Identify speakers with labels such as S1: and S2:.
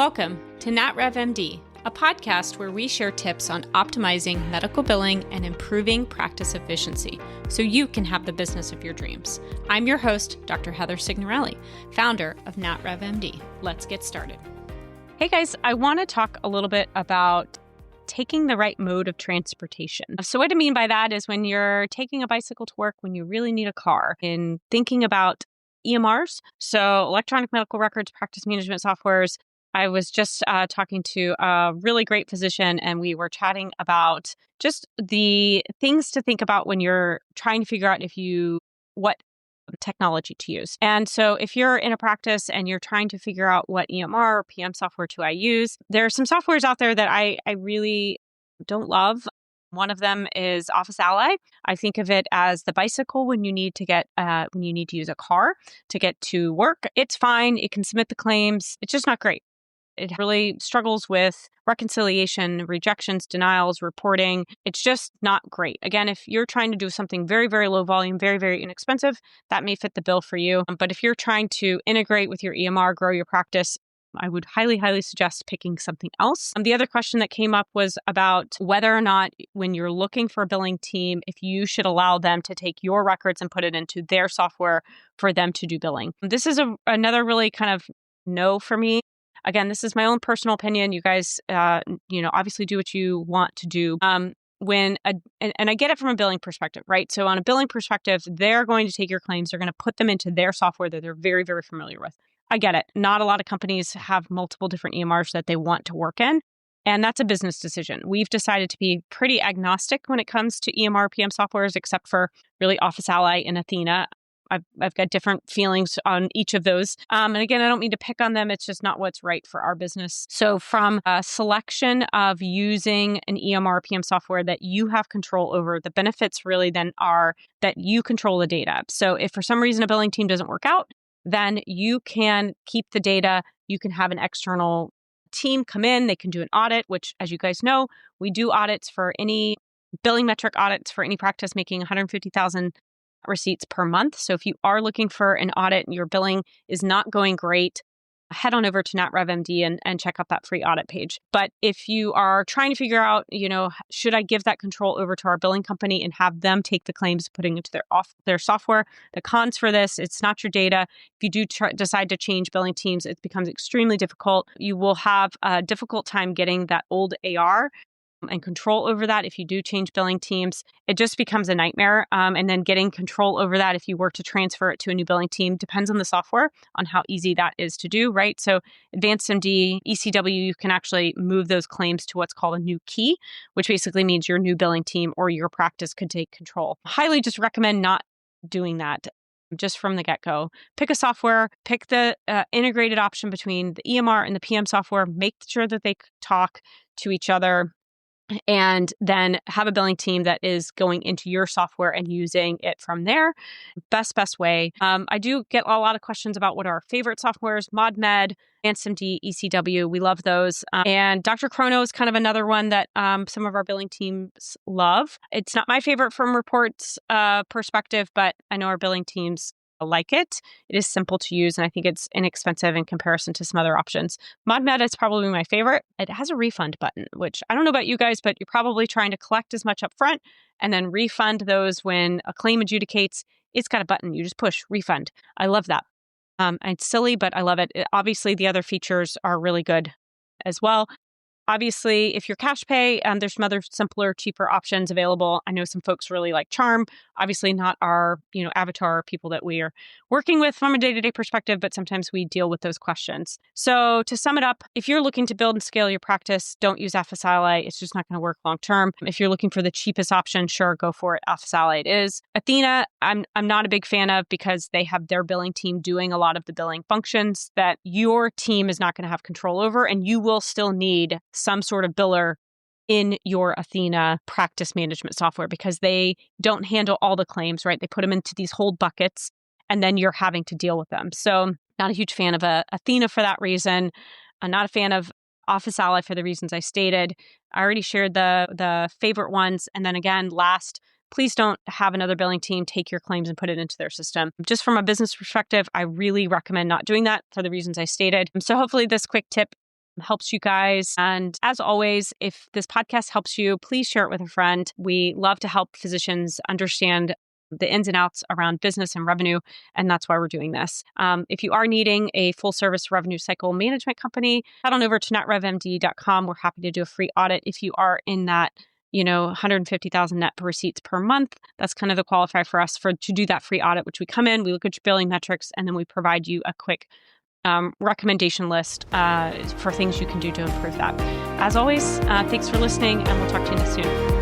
S1: Welcome to NatRevMD, a podcast where we share tips on optimizing medical billing and improving practice efficiency so you can have the business of your dreams. I'm your host, Dr. Heather Signorelli, founder of NatRevMD. Let's get started. Hey guys, I want to talk a little bit about taking the right mode of transportation. So what I mean by that is when you're taking a bicycle to work, when you really need a car, and thinking about EMRs, so electronic medical records, practice management softwares. I was just talking to a really great physician, and we were chatting about just the things to think about when you're trying to figure out what technology to use. And so if you're in a practice and you're trying to figure out what EMR or PM software I use, there are some softwares out there that I really don't love. One of them is Office Ally. I think of it as the bicycle when you need to use a car to get to work. It's fine. It can submit the claims. It's just not great. It really struggles with reconciliation, rejections, denials, reporting. It's just not great. Again, if you're trying to do something very, very low volume, very, very inexpensive, that may fit the bill for you. But if you're trying to integrate with your EMR, grow your practice, I would highly, highly suggest picking something else. The other question that came up was about whether or not when you're looking for a billing team, if you should allow them to take your records and put it into their software for them to do billing. This is another really kind of no for me. Again, this is my own personal opinion. You guys, obviously do what you want to do. And I get it from a billing perspective, right? So on a billing perspective, they're going to take your claims. They're going to put them into their software that they're very, very familiar with. I get it. Not a lot of companies have multiple different EMRs that they want to work in. And that's a business decision. We've decided to be pretty agnostic when it comes to EMR PM softwares, except for really Office Ally and Athena. I've got different feelings on each of those. And again, I don't mean to pick on them. It's just not what's right for our business. So from a selection of using an EMR PM software that you have control over, the benefits really then are that you control the data. So if for some reason a billing team doesn't work out, then you can keep the data. You can have an external team come in. They can do an audit, which, as you guys know, we do audits for any billing metric audits for any practice making 150,000 receipts per month. So if you are looking for an audit and your billing is not going great, head on over to NatRevMD and check out that free audit page. But if you are trying to figure out, should I give that control over to our billing company and have them take the claims, putting into their software? The cons for this, it's not your data. If you do decide to change billing teams, it becomes extremely difficult. You will have a difficult time getting that old AR and control over that. If you do change billing teams, it just becomes a nightmare. And then getting control over that, if you were to transfer it to a new billing team, depends on the software, on how easy that is to do, right? So AdvancedMD, ECW, you can actually move those claims to what's called a new key, which basically means your new billing team or your practice could take control. Highly just recommend not doing that just from the get-go. Pick a software, pick the integrated option between the EMR and the PM software, make sure that they talk to each other, and then have a billing team that is going into your software and using it from there. Best way. I do get a lot of questions about what are our favorite softwares: ModMed, AdvancedMD, ECW. We love those. And Dr. Chrono is kind of another one that some of our billing teams love. It's not my favorite from reports perspective, but I know our billing teams like it. It is simple to use, and I think it's inexpensive in comparison to some other options. ModMed is probably my favorite. It has a refund button, which I don't know about you guys, but you're probably trying to collect as much up front and then refund those when a claim adjudicates. It's got a button. You just push refund. I love that. It's silly, but I love it. Obviously, the other features are really good as well. Obviously, if you're cash pay, there's some other simpler, cheaper options available. I know some folks really like Charm. Obviously not our, avatar people that we are working with from a day-to-day perspective, but sometimes we deal with those questions. So to sum it up, if you're looking to build and scale your practice, don't use Office Ally. It's just not going to work long-term. If you're looking for the cheapest option, sure, go for it. Office Ally it is. Athena, I'm not a big fan of because they have their billing team doing a lot of the billing functions that your team is not going to have control over, and you will still need some sort of biller in your Athena practice management software because they don't handle all the claims, right? They put them into these whole buckets and then you're having to deal with them. So not a huge fan of Athena for that reason. I'm not a fan of Office Ally for the reasons I stated. I already shared the favorite ones. And then again, last, please don't have another billing team take your claims and put it into their system. Just from a business perspective, I really recommend not doing that for the reasons I stated. So hopefully this quick tip helps you guys. And as always, if this podcast helps you, please share it with a friend. We love to help physicians understand the ins and outs around business and revenue, and that's why we're doing this. If you are needing a full service revenue cycle management company, head on over to netrevmd.com. We're happy to do a free audit if you are in that 150,000 net receipts per month. That's kind of the qualifier for us to do that free audit, which we come in, we look at your billing metrics, and then we provide you a quick recommendation list for things you can do to improve that. As always, thanks for listening, and we'll talk to you soon.